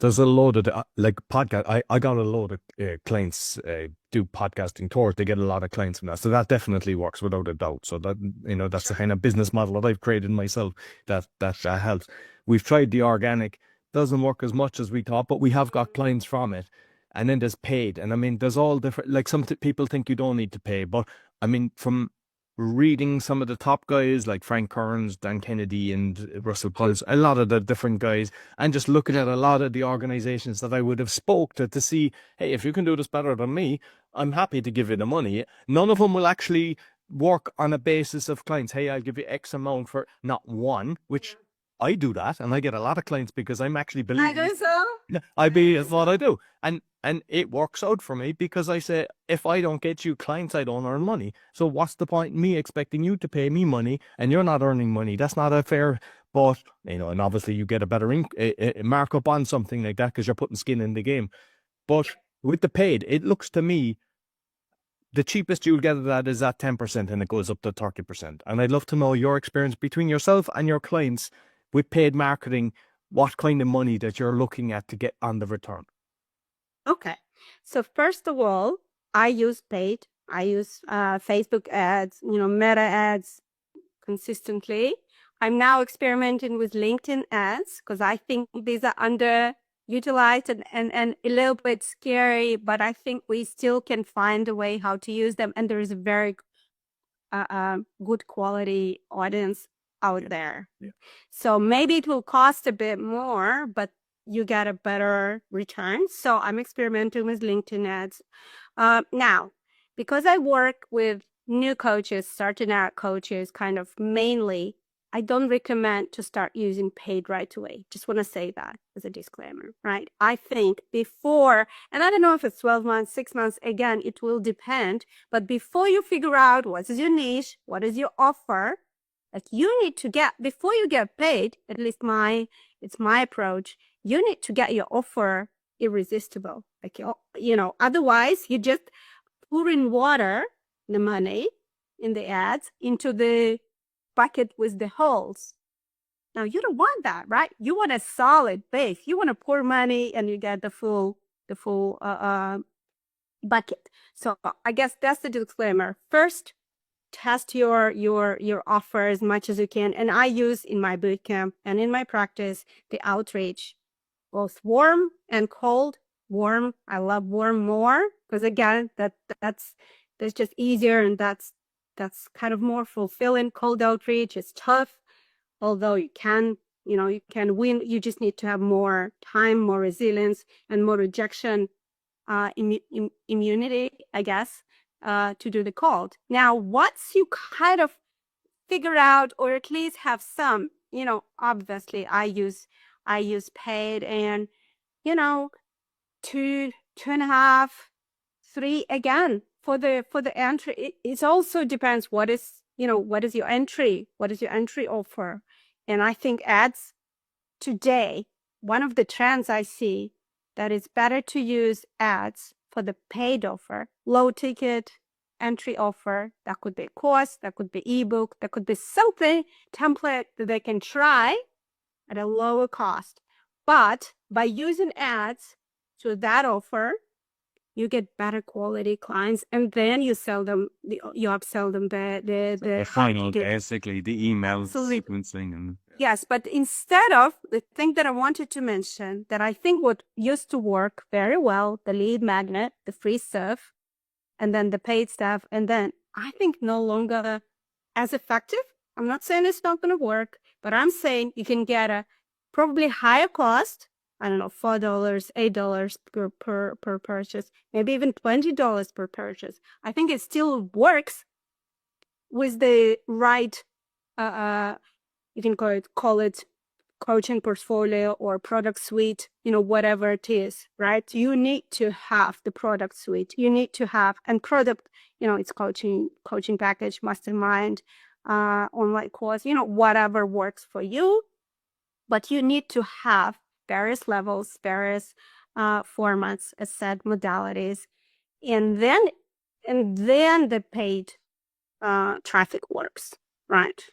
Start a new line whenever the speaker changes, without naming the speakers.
there's a load of like podcast. I got a load of clients do podcasting tours. They get a lot of clients from that, so that definitely works without a doubt. So that that's the kind of business model that I've created myself. That helps. We've tried the organic, doesn't work as much as we thought, but we have got clients from it. And then there's paid, and I mean, there's all different. Like some people think you don't need to pay, but I mean, from reading some of the top guys like Frank Kearns, Dan Kennedy, and Russell Pulse, a lot of the different guys, and just looking at a lot of the organizations that I would have spoke to see, hey, if you can do this better than me, I'm happy to give you the money. None of them will actually work on a basis of clients. Hey, I'll give you X amount for not one, which I do that, and I get a lot of clients because I'm actually
I
believing.
do so.
It's what I do, and it works out for me because I say if I don't get you clients, I don't earn money. So what's the point in me expecting you to pay me money and you're not earning money? That's not a fair. But and obviously you get a better markup on something like that because you're putting skin in the game. But with the paid, it looks to me the cheapest you'll get of that is at 10%, and it goes up to 30%. And I'd love to know your experience between yourself and your clients with paid marketing, what kind of money that you're looking at to get on the return.
Okay. So first of all, I use paid. I use Facebook ads, Meta ads consistently. I'm now experimenting with LinkedIn ads because I think these are underutilized and a little bit scary, but I think we still can find a way how to use them. And there is a very good quality audience out there.
Yeah.
So maybe it will cost a bit more, but you get a better return. So I'm experimenting with LinkedIn ads. Now, because I work with new coaches, starting out coaches, kind of mainly, I don't recommend to start using paid right away. Just want to say that as a disclaimer, right? I think before, and I don't know if it's 12 months, 6 months, again, it will depend. But before you figure out what is your niche, what is your offer, like you need to get, before you get paid, at least it's my approach, you need to get your offer irresistible. Like, otherwise you just pour in water, the money in the ads into the bucket with the holes. Now you don't want that, right? You want a solid base. You want to pour money and you get the full bucket. So I guess that's the disclaimer. First, test your offer as much as you can. And I use in my bootcamp and in my practice the outreach, both warm and cold. Warm, I love warm more because again, that's just easier and that's kind of more fulfilling. Cold outreach is tough, although you can win. You just need to have more time, more resilience, and more rejection immunity, I guess, to do the cold. Now, once you kind of figure out, or at least have some, obviously I use paid, and 2.5, 3 again for the entry. It also depends what is your entry offer. And I think ads today, one of the trends I see, that it's better to use ads for the paid offer, low ticket entry offer. That could be a course, that could be ebook, that could be something template that they can try at a lower cost. But by using ads to that offer, you get better quality clients, and then you sell them. You upsell them
The final, basically, the email sequencing and.
Yes, but instead of the thing that I wanted to mention, that I think what used to work very well, the lead magnet, the free stuff, and then the paid stuff, and then I think no longer as effective. I'm not saying it's not going to work, but I'm saying you can get a probably higher cost. I don't know, $4, $8 per purchase, maybe even $20 per purchase. I think it still works with the right, you can call it coaching portfolio or product suite, whatever it is, right? You need to have the product suite. You need to have, and product, it's coaching package, mastermind, online course, whatever works for you. But you need to have various levels, various formats, as said, modalities, and then the paid traffic works, right?